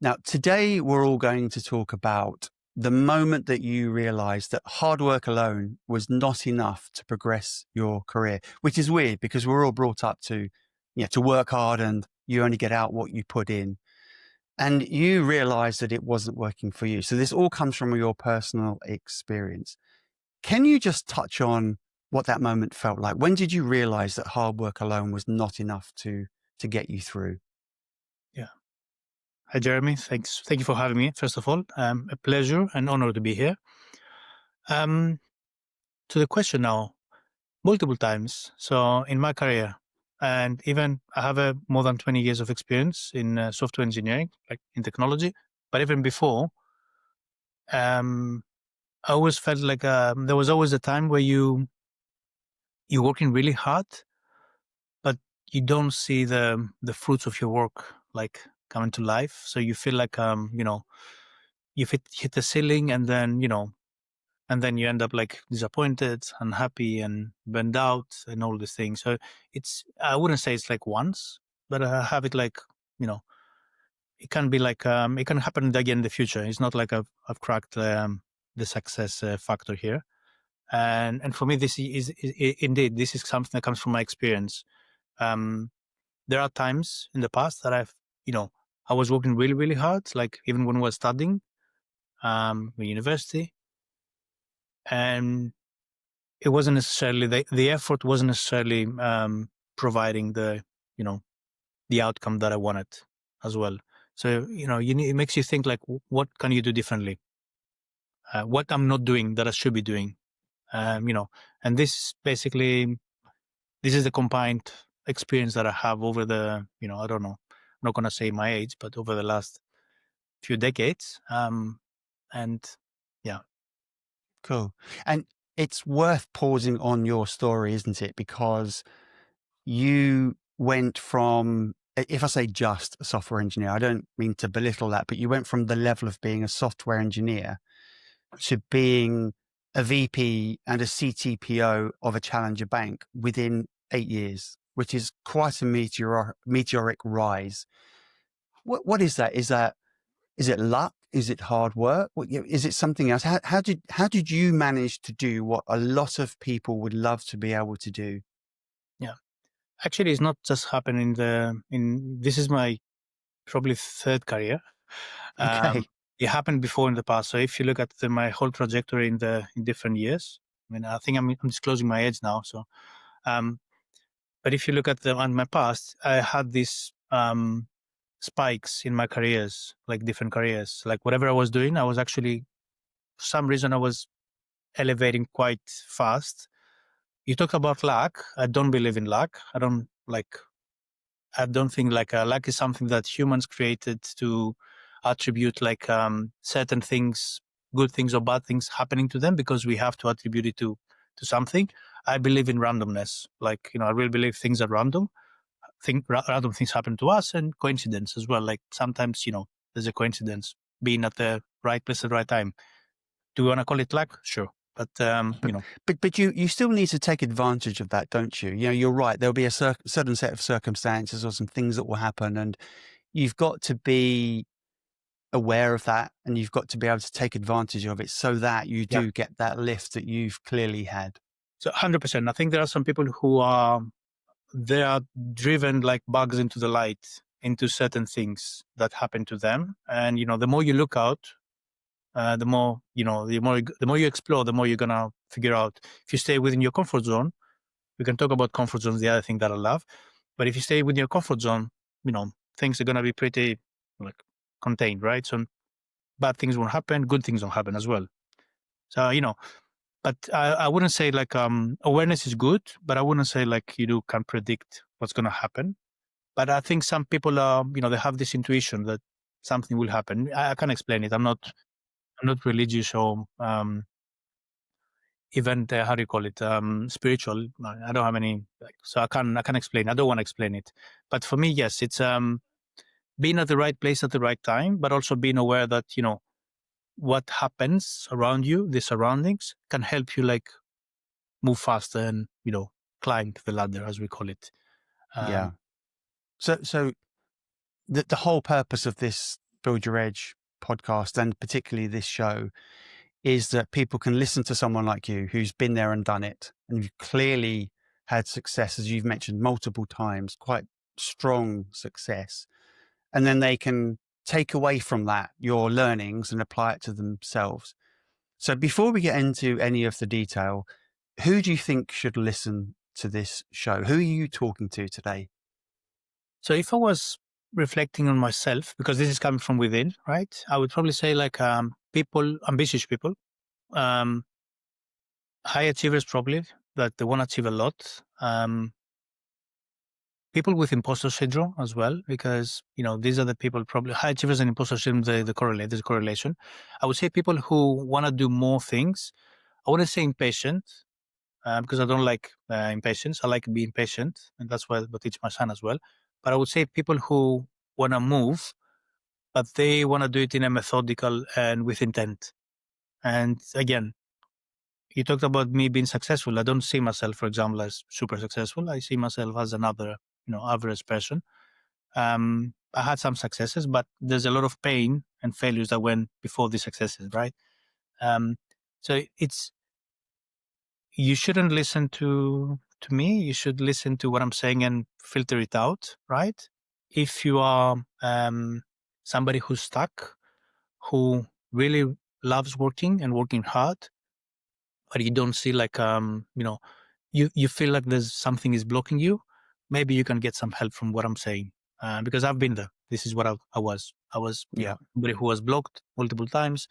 Now, today we're all going to talk about the moment that you realized that hard work alone was not enough to progress your career, which is weird because we're all brought up to work hard and you only get out what you put in. And you realized that it wasn't working for you. So this all comes from your personal experience. Can you just touch on what that moment felt like? When did you realize that hard work alone was not enough to get you through? Yeah. Hi, Jeremy. Thanks. Thank you for having me. First of all, a pleasure and honor to be here. Um, to the question now, multiple times. So in my career, and even I have a more than 20 years of experience in software engineering, like in technology. But even before, um, I always felt like there was always a time where you're working really hard, but you don't see the fruits of your work like coming to life. So you feel like you've hit the ceiling, and then and then you end up like disappointed, unhappy, and burned out, and all these things. So I wouldn't say it's like once, but I have it like you know it can be like it can happen again in the future. It's not like I've cracked the success factor here. And for me, indeed, this is something that comes from my experience. um there are times in the past that you know I was working really really hard, like even when I was studying in university, and it wasn't necessarily the effort wasn't necessarily providing the you know the outcome that I wanted as well. So it makes you think like, what can you do differently? What I'm not doing that I should be doing? Um, you know, and this is the combined experience that I have over the I don't know, I'm not gonna say my age, but over the last few decades. And yeah, Cool. And it's worth pausing on your story, isn't it? Because you went from, if I say just a software engineer, I don't mean to belittle that, but you went from the level of being a software engineer to being a VP and a CTPO of a challenger bank within 8 years, which is quite a meteoric rise. What is that? Is it luck? Is it hard work? Is it something else? How did you manage to do what a lot of people would love to be able to do? yeah. Actually, it's not just happened in this is my probably third career. Um, Okay. it happened before in the past. So if you look at my whole trajectory in different years, I mean, I think I'm disclosing my age now. So, um, but if you look at on my past, I had these spikes in my careers, like different careers. Like whatever I was doing, I was actually for some reason I was elevating quite fast. You talk about luck. I don't believe in luck. I don't think like luck is something that humans created to attribute like certain things, good things or bad things happening to them because we have to attribute it to something. I believe in randomness. Like I really believe things are random. Random things happen to us, and coincidence as well. Like sometimes there's a coincidence being at the right place at the right time. Do we want to call it luck? Sure, but But but you still need to take advantage of that, don't you? You know, you're right. There'll be a certain set of circumstances or some things that will happen, and you've got to be aware of that, and you've got to be able to take advantage of it so that you yeah. do get that lift that you've clearly had. So 100%. I think there are some people who are they are driven like bugs into the light into certain things that happen to them, and the more you look out, the more the more you explore, the more you're gonna figure out. If you stay within your comfort zone, we can talk about comfort zones, the other thing that I love, but if you stay within your comfort zone, things are gonna be pretty like contained, right? So bad things won't happen, good things won't happen as well. So but I wouldn't say like awareness is good, but I wouldn't say like can predict what's gonna happen. But I think some people are, they have this intuition that something will happen. I can't explain it. I'm not religious or even how do you call it, spiritual. I don't have any, like, so I can't explain. I don't want to explain it. But for me, yes, it's being at the right place at the right time, but also being aware that what happens around you, the surroundings, can help you like move faster and climb the ladder, as we call it. Yeah. Um, So the whole purpose of this Build Your Edge podcast, and particularly this show, is that people can listen to someone like you who's been there and done it. And you've clearly had success, as you've mentioned multiple times, quite strong success. And then they can take away from that your learnings and apply it to themselves. So before we get into any of the detail, who do you think should listen to this show? Who are you talking to today? So if I was reflecting on myself, because this is coming from within, right? I would probably say like people, ambitious people, um, high achievers probably that they want to achieve a lot. People with imposter syndrome as well, because these are the people probably high achievers and imposter syndrome. They correlate. There's a correlation. I would say people who want to do more things. I wouldn't say impatient because I don't like impatience. I like being patient, and that's what I teach my son as well. But I would say people who want to move, but they want to do it in a methodical and with intent. And again, you talked about me being successful. I don't see myself, for example, as super successful. I see myself as another, average person. I had some successes, but there's a lot of pain and failures that went before the successes, right? Um, so you shouldn't listen to me. You should listen to what I'm saying and filter it out, right? If you are somebody who's stuck, who really loves working and working hard, but you don't see like you feel like there's something is blocking you, maybe you can get some help from what I'm saying. Because I've been there. This is what I was. I was, Yeah. somebody who was blocked multiple times,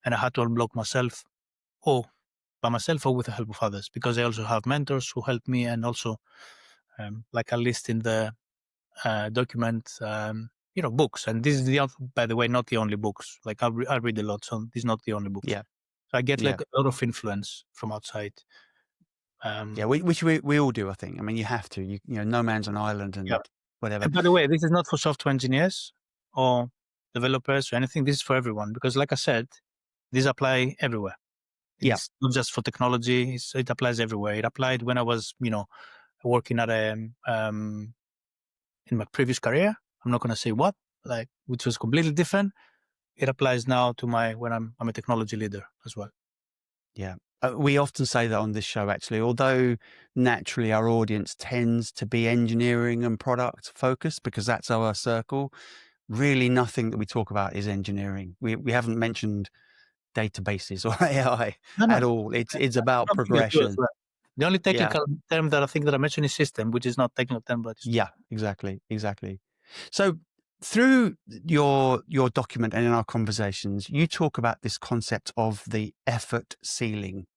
and I had to unblock myself, or by myself, or with the help of others, because I also have mentors who help me, and also like a list in the document, books. And this is by the way, not the only books. Like I read a lot, so this is not the only books. Yeah. So I get Yeah. like a lot of influence from outside. Yeah. Um, Which we all do, I think. I mean, you have to, no man's an island yeah. and whatever. And by the way, this is not for software engineers or developers or anything. This is for everyone because, like I said, these apply everywhere. Yeah. It's not just for technology. It applies everywhere. It applied when I was, working at in my previous career. I'm not going to say what, like, which was completely different. It applies now to when I'm a technology leader as well. Yeah. We often say that on this show, actually, although naturally our audience tends to be engineering and product focused because that's our circle, really nothing that we talk about is engineering. We haven't mentioned databases or AI No, no, at no. all. It's about I'm thinking too as progression. well. The only Yeah. technical term that I think that I mentioned is system, which is not technical term, but it's Yeah, exactly. Exactly. So through your document and in our conversations, you talk about this concept of the effort ceiling.